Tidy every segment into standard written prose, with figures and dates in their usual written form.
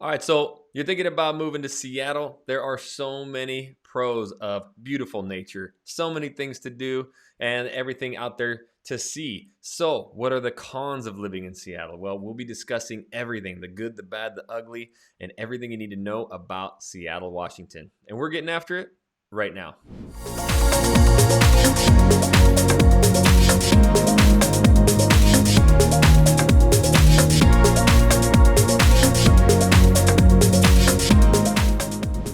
All right, so you're thinking about moving to Seattle. There are so many pros of beautiful nature, so many things to do, and everything out there to see. So, what are the cons of living in Seattle? Well, we'll be discussing everything, the good, the bad, the ugly, and everything you need to know about Seattle, Washington. And we're getting after it right now.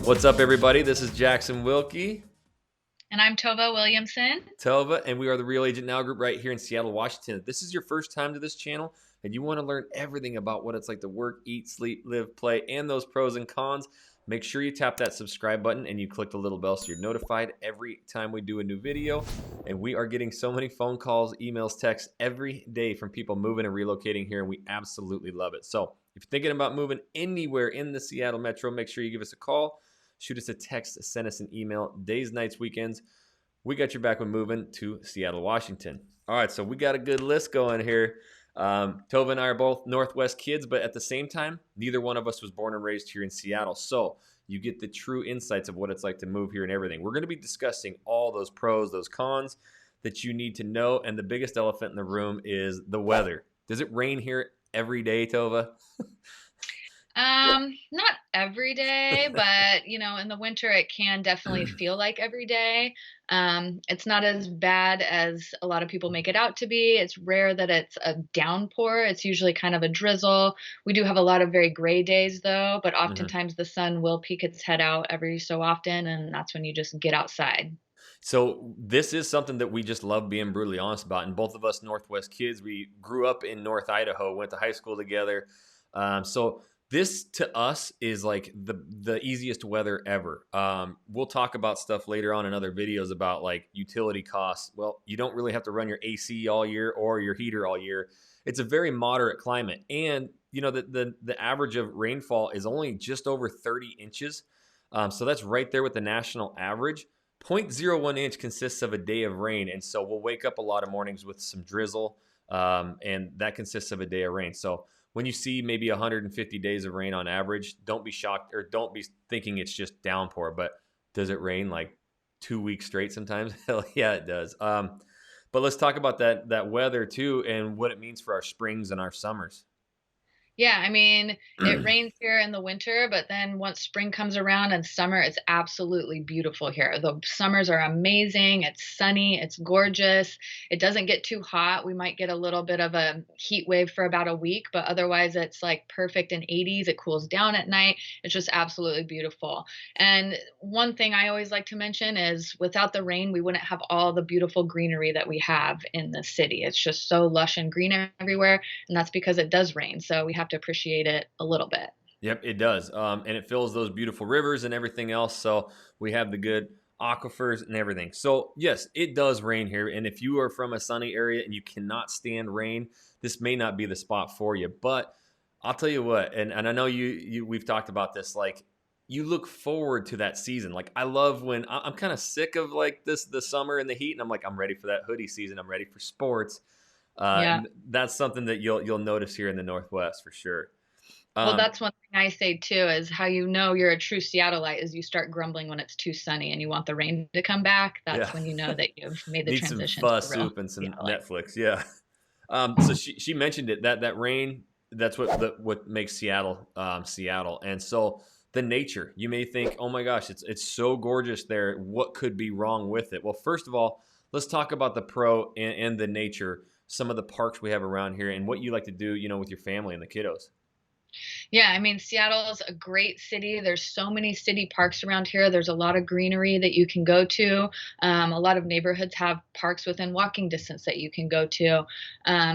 What's up, everybody? This is Jackson Wilkie, And I'm Tova Williamson. Tova, and we are the Real Agent Now group right here in Seattle, Washington. If this is your first time to this channel and you want to learn everything about what it's like to work, eat, sleep, live, play, and those pros and cons, make sure you tap that subscribe button and you click the little bell so you're notified every time we do a new video. And we are getting so many phone calls, emails, texts every day from people moving and relocating here, and we absolutely love it. So if you're thinking about moving anywhere in the Seattle metro, make sure you give us a call, shoot us a text, send us an email, days, nights, weekends. We got your back when moving to Seattle, Washington. All right, so we got a good list going here. Tova and I are both Northwest kids, but at the same time, neither one of us was born and raised here in Seattle. So you get the true insights of what it's like to move here and everything. We're going to be discussing all those pros, those cons that you need to know. And the biggest elephant in the room is the weather. Does it rain here every day, Tova? Not every day, but in the winter it can definitely feel like every day. It's not as bad as a lot of people make it out to be. It's rare that it's a downpour. It's usually kind of a drizzle. We do have a lot of very gray days though, but Mhm. oftentimes the sun will peek its head out every so often, and that's when you just get outside. So this is something that we just love being brutally honest about. And both of us Northwest kids, we grew up in North Idaho, went to high school together. So this to us is like the easiest weather ever. We'll talk about stuff later on in other videos about like utility costs. Well, you don't really have to run your AC all year or your heater all year. It's a very moderate climate, and the average of rainfall is only just over 30 inches. So that's right there with the national average. 0.01 inch consists of a day of rain, and so we'll wake up a lot of mornings with some drizzle, and that consists of a day of rain. So when you see maybe 150 days of rain on average, don't be shocked or don't be thinking it's just downpour. But does it rain like 2 weeks straight sometimes? Hell yeah, it does. But let's talk about that weather too and what it means for our springs and our summers. Yeah, I mean, it rains here in the winter, but then once spring comes around and summer, it's absolutely beautiful here. The summers are amazing. It's sunny, it's gorgeous. It doesn't get too hot. We might get a little bit of a heat wave for about a week, but otherwise it's like perfect in 80s. It cools down at night. It's just absolutely beautiful. And one thing I always like to mention is without the rain, we wouldn't have all the beautiful greenery that we have in the city. It's just so lush and green everywhere, and that's because it does rain. So we have to appreciate it a little bit. Yep, it does. And it fills those beautiful rivers and everything else. So we have the good aquifers and everything. So, yes, it does rain here. And if you are from a sunny area and you cannot stand rain, this may not be the spot for you. But I'll tell you what, and I know we've talked about this, like you look forward to that season. Like I love when I'm kind of sick of like the summer and the heat, and I'm like, I'm ready for that hoodie season. I'm ready for sports. Yeah. And that's something that you'll notice here in the Northwest for sure. Well, Um, that's one thing I say too is how you know you're a true Seattleite is you start grumbling when it's too sunny and you want the rain to come back. yeah. That's when you know that you've made the Need some transition to a fuzz real soup and some Seattleite. Netflix. Yeah. So she mentioned it that rain. That's what makes Seattle Seattle. And so the nature. You may think, oh my gosh, it's so gorgeous there. What could be wrong with it? Well, first of all, let's talk about the pro and the nature. Some of the parks we have around here and what you like to do, with your family and the kiddos. Yeah, I mean, Seattle's a great city. There's so many city parks around here. There's a lot of greenery that you can go to. A lot of neighborhoods have parks within walking distance that you can go to.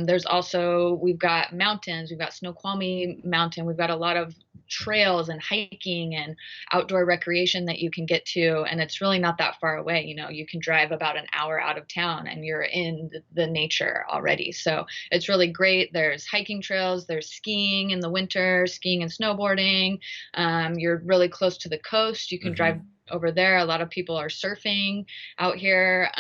There's also, we've got mountains. We've got Snoqualmie Mountain. We've got a lot of trails and hiking and outdoor recreation that you can get to. And it's really not that far away. You can drive about an hour out of town and you're in the nature already. So it's really great. There's hiking trails, there's skiing in the winter, skiing and snowboarding. You're really close to the coast. You can drive Hmm. over there. A lot of people are surfing out here.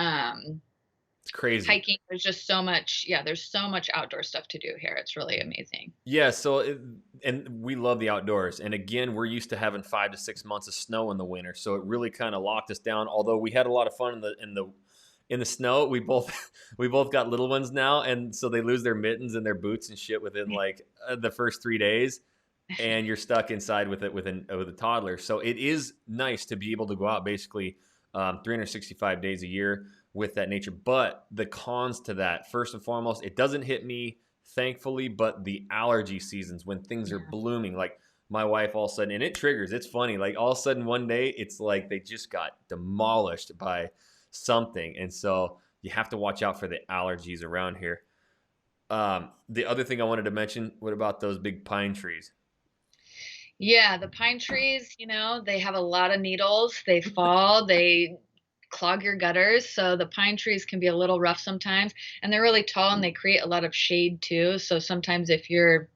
It's crazy. Hiking, there's just so much, yeah, there's so much outdoor stuff to do here. It's really amazing. Yeah, so and we love the outdoors. And again, we're used to having 5 to 6 months of snow in the winter, so it really kind of locked us down. Although we had a lot of fun in the snow, we both we both got little ones now, and so they lose their mittens and their boots and shit within like the first 3 days, and you're stuck inside with it with a toddler. So it is nice to be able to go out basically 365 days a year with that nature. But the cons to that, first and foremost, it doesn't hit me thankfully, but the allergy seasons when things are Yeah. blooming, like my wife all of a sudden, and it triggers. It's funny, like all of a sudden one day, it's like they just got demolished by something, and so you have to watch out for the allergies around here. The other thing I wanted to mention, what about those big pine trees? Yeah, the pine trees, they have a lot of needles. They fall, they clog your gutters. So the pine trees can be a little rough sometimes. And they're really tall and they create a lot of shade too. So sometimes if you're,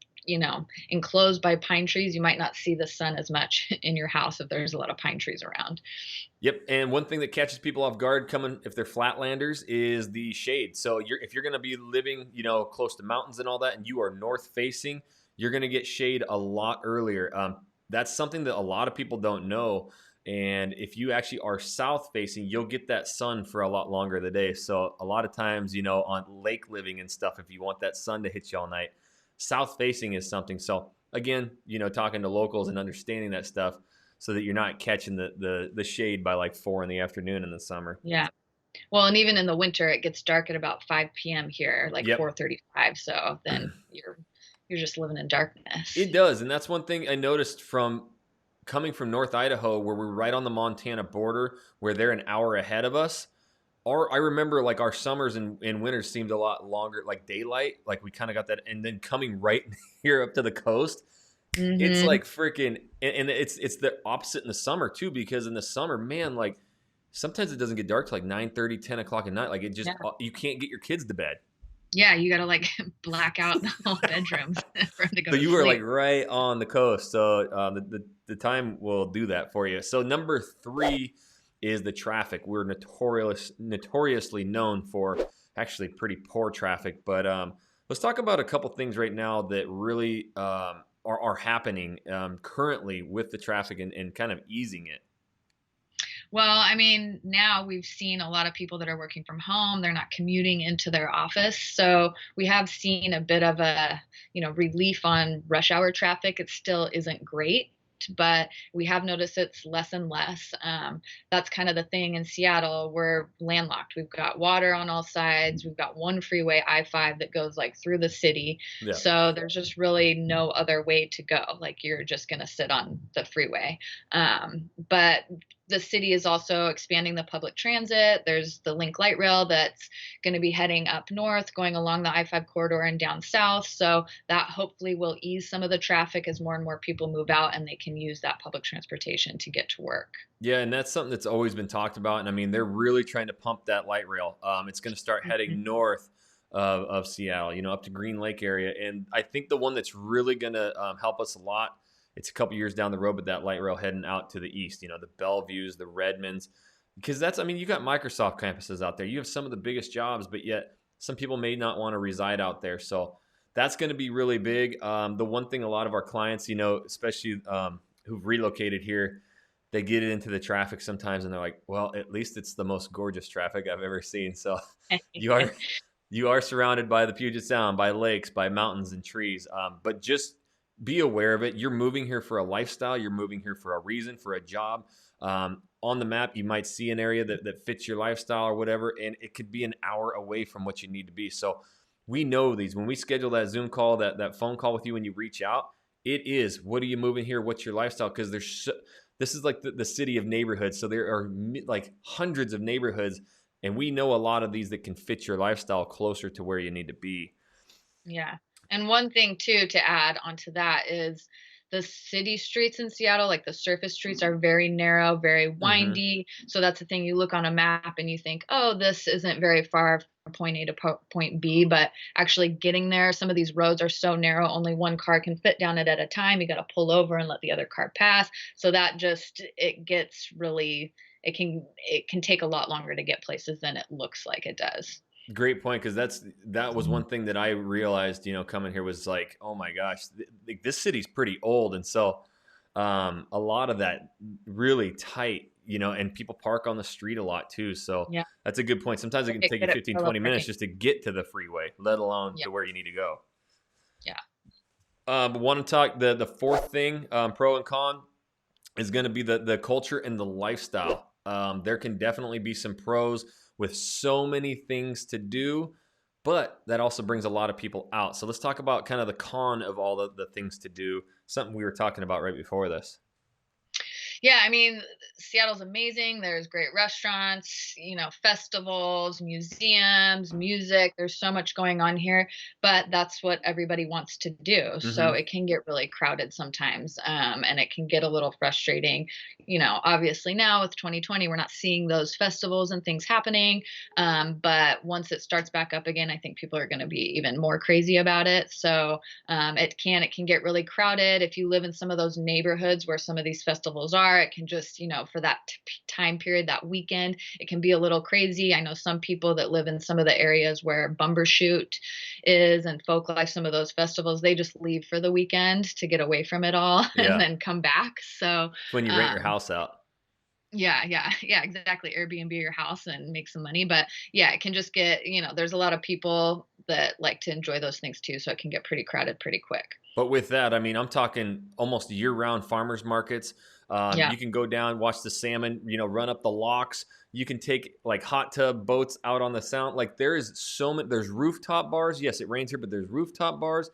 enclosed by pine trees, you might not see the sun as much in your house if there's a lot of pine trees around. Yep, and one thing that catches people off guard coming if they're flatlanders is the shade. So if you're going to be living, close to mountains and all that, and you are north facing, you're going to get shade a lot earlier. That's something that a lot of people don't know. And if you actually are south facing, you'll get that sun for a lot longer of the day. So a lot of times, on lake living and stuff, if you want that sun to hit you all night, south facing is something. So again, talking to locals and understanding that stuff so that you're not catching the shade by like 4 in the afternoon in the summer. Yeah. Well, and even in the winter, it gets dark at about 5 p.m. here, like Yep. 4:35. So then you're just living in darkness. It does, and that's one thing I noticed from coming from North Idaho, where we're right on the Montana border, where they're an hour ahead of us. I remember like our summers and winters seemed a lot longer, like daylight, like we kind of got that, and then coming right here up to the coast, it's Mhm. like freaking, and it's the opposite in the summer too, because in the summer, man, like sometimes it doesn't get dark till like 9:30, 10 o'clock at night. Like it just you can't get your kids to bed. Yeah, you gotta, like, black out the whole bedrooms for 'em to go So to you were like sleep. right on the coast. So the time will do that for you. So number three is the traffic. We're notoriously known for actually pretty poor traffic. But let's talk about a couple things right now that really are happening currently with the traffic and kind of easing it. Well, I mean, now we've seen a lot of people that are working from home, they're not commuting into their office, so we have seen a bit of a, relief on rush hour traffic. It still isn't great, but we have noticed it's less and less. That's kind of the thing in Seattle. We're landlocked. We've got water on all sides. We've got one freeway, I-5, that goes like through the city. Yeah. So there's just really no other way to go. Like you're just going to sit on the freeway. But the city is also expanding the public transit. There's the Link Light Rail that's going to be heading up north, going along the I-5 corridor and down south. So that hopefully will ease some of the traffic as more and more people move out and they can use that public transportation to get to work. Yeah, and that's something that's always been talked about. And I mean, they're really trying to pump that light rail. It's going to start Mhm. heading north of Seattle, up to Green Lake area. And I think the one that's really going to help us a lot, it's a couple years down the road, but that light rail heading out to the east, the Bellevues, the Redmonds, because I mean, you got Microsoft campuses out there. You have some of the biggest jobs, but yet some people may not want to reside out there. So that's going to be really big. The one thing a lot of our clients, especially who've relocated here, they get it into the traffic sometimes and they're like, well, at least it's the most gorgeous traffic I've ever seen. So you are you are surrounded by the Puget Sound, by lakes, by mountains and trees. But just be aware of it. You're moving here for a lifestyle. You're moving here for a reason, for a job. On the map, you might see an area that fits your lifestyle or whatever, and it could be an hour away from what you need to be. So we know these. When we schedule that Zoom call, that phone call with you when you reach out, it is, what are you moving here? What's your lifestyle? Because this is like the city of neighborhoods. So there are like hundreds of neighborhoods, and we know a lot of these that can fit your lifestyle closer to where you need to be. Yeah. And one thing too to add onto that is the city streets in Seattle, like the surface streets are very narrow, very Mm-hmm. windy. So that's the thing, you look on a map and you think, "Oh, this isn't very far from point A to point B," but actually getting there, some of these roads are so narrow, only one car can fit down it at a time. You got to pull over and let the other car pass. So that just it gets really it can take a lot longer to get places than it looks like it does. Great point, because that was one thing that I realized, coming here was like, oh my gosh, this city's pretty old, and so a lot of that really tight, and people park on the street a lot too. So Yeah, that's a good point. Sometimes it they can get take you good at 15, parallel 20 minutes parking. just to get to the freeway, let alone Yeah, to where you need to go. yeah, But want to talk the fourth thing, pro and con, is going to be the culture and the lifestyle. There can definitely be some pros with so many things to do, but that also brings a lot of people out. So let's talk about kind of the con of all the things to do. Something we were talking about right before this. yeah. I mean, Seattle's amazing. There's great restaurants, festivals, museums, music. There's so much going on here, but that's what everybody wants to do. So Hmm. it can get really crowded sometimes, and it can get a little frustrating. Obviously now with 2020, we're not seeing those festivals and things happening. But once it starts back up again, I think people are going to be even more crazy about it. So it can get really crowded if you live in some of those neighborhoods where some of these festivals are. It can just, for that time period, that weekend, it can be a little crazy. I know some people that live in some of the areas where Bumbershoot is and folk life, some of those festivals, they just leave for the weekend to get away from it all and Yeah, then come back. So it's when you rent your um house out. yeah, yeah, yeah, exactly. Airbnb your house and make some money. But yeah, it can just get, there's a lot of people that like to enjoy those things too. So it can get pretty crowded pretty quick. But with that, I mean, I'm talking almost year-round farmers markets. Yeah. You can go down, watch the salmon, run up the locks. You can take like hot tub boats out on the sound. Like there is so many. There's rooftop bars. Yes, it rains here, but there's rooftop bars.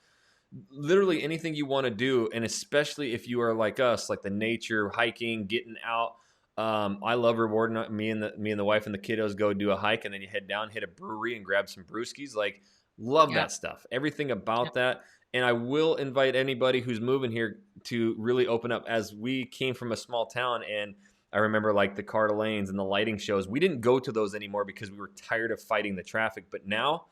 Literally anything you want to do, and especially if you are like us, like the nature, hiking, getting out. I love rewarding me and the wife and the kiddos go do a hike, and then you head down, hit a brewery, and grab some brewskis. Like, love Yeah. that stuff. Everything about Yeah. that. And I will invite anybody who's moving here to really open up. As we came from a small town, and I remember like the Coeur d'Alenes and the lighting shows. We didn't go to those anymore because we were tired of fighting the traffic. But now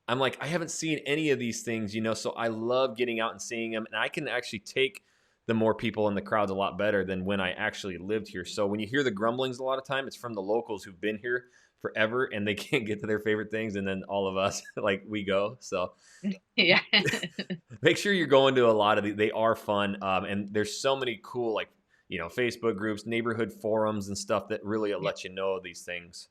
I'm like, I haven't seen any of these things, so I love getting out and seeing them. And I can actually take the more people in the crowds a lot better than when I actually lived here. So when you hear the grumblings a lot of time, it's from the locals who've been here forever and they can't get to their favorite things. And then all of us, like, we go. So Yeah. make sure you're going to a lot of these. They are fun. And there's so many cool, like, Facebook groups, neighborhood forums and stuff that really Yeah. let you know these things.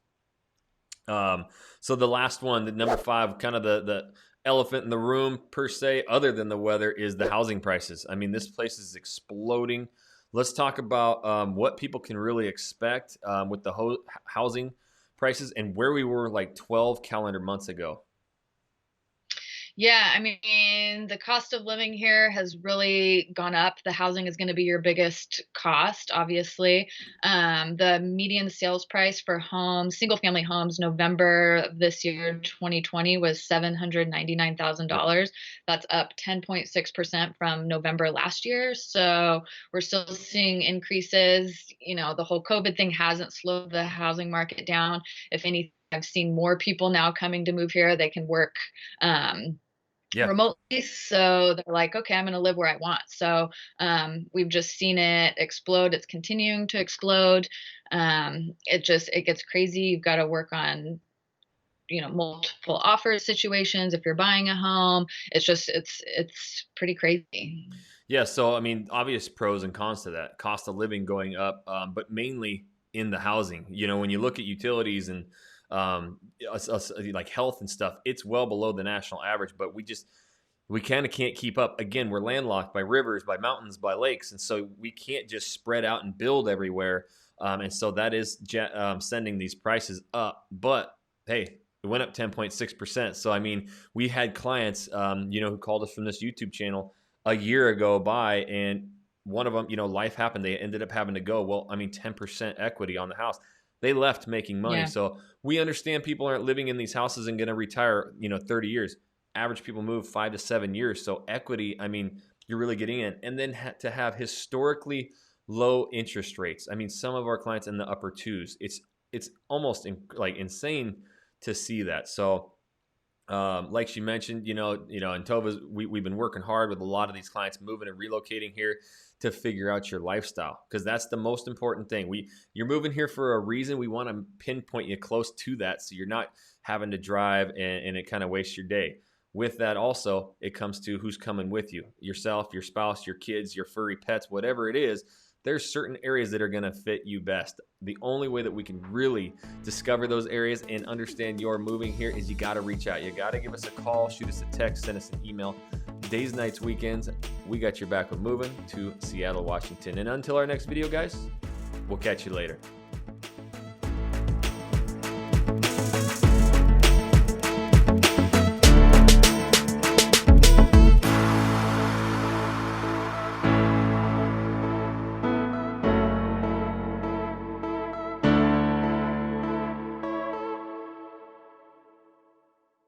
Um, so the last one, the number five, kind of the elephant in the room per se, other than the weather, is the housing prices. I mean, this place is exploding. Let's talk about what people can really expect with the housing prices and where we were like 12 calendar months ago. Yeah, I mean, the cost of living here has really gone up. The housing is going to be your biggest cost, obviously. The median sales price for homes, single family homes, November of this year, 2020, was Yep. $799,000. That's up 10.6% from November last year. So we're still seeing increases. The whole COVID thing hasn't slowed the housing market down. If anything, I've seen more people now coming to move here. They can work. Um, Yeah. Remotely, so they're like, okay, I'm going to live where I want. So we've just seen it explode. It's continuing to explode. It gets crazy. You've got to work on multiple offer situations if you're buying a home. It's pretty crazy. Yeah, so I mean, obvious pros and cons to that. Cost of living going up, but mainly in the housing. When you look at utilities and like health and stuff, it's well below the national average. But we kind of can't keep up. Again, we're landlocked by rivers, by mountains, by lakes, and so we can't just spread out and build everywhere. And so that is sending these prices up. But hey, it went up 10.6%. So I mean, we had clients, who called us from this YouTube channel a year ago by, and one of them, life happened. They ended up having to go. Well, I mean, 10% equity on the house. They left making money. Yeah, So we understand people aren't living in these houses and going to retire, 30 years. Average people move 5 to 7 years. So equity, I mean, you're really getting in. And then to have historically low interest rates. I mean, some of our clients in the upper twos. It's almost like insane to see that. So like she mentioned, in Tova's, we've been working hard with a lot of these clients moving and relocating here. to figure out your lifestyle, because that's the most important thing. You're moving here for a reason. We want to pinpoint you close to that so you're not having to drive and it kind of wastes your day. With that, also, it comes to who's coming with you: yourself, your spouse, your kids, your furry pets, whatever it is. There's certain areas that are going to fit you best. The only way that we can really discover those areas and understand you're moving here is you got to reach out. You got to give us a call, shoot us a text, send us an email. Days, nights, weekends, we got your back with moving to Seattle, Washington. And until our next video, guys, we'll catch you later.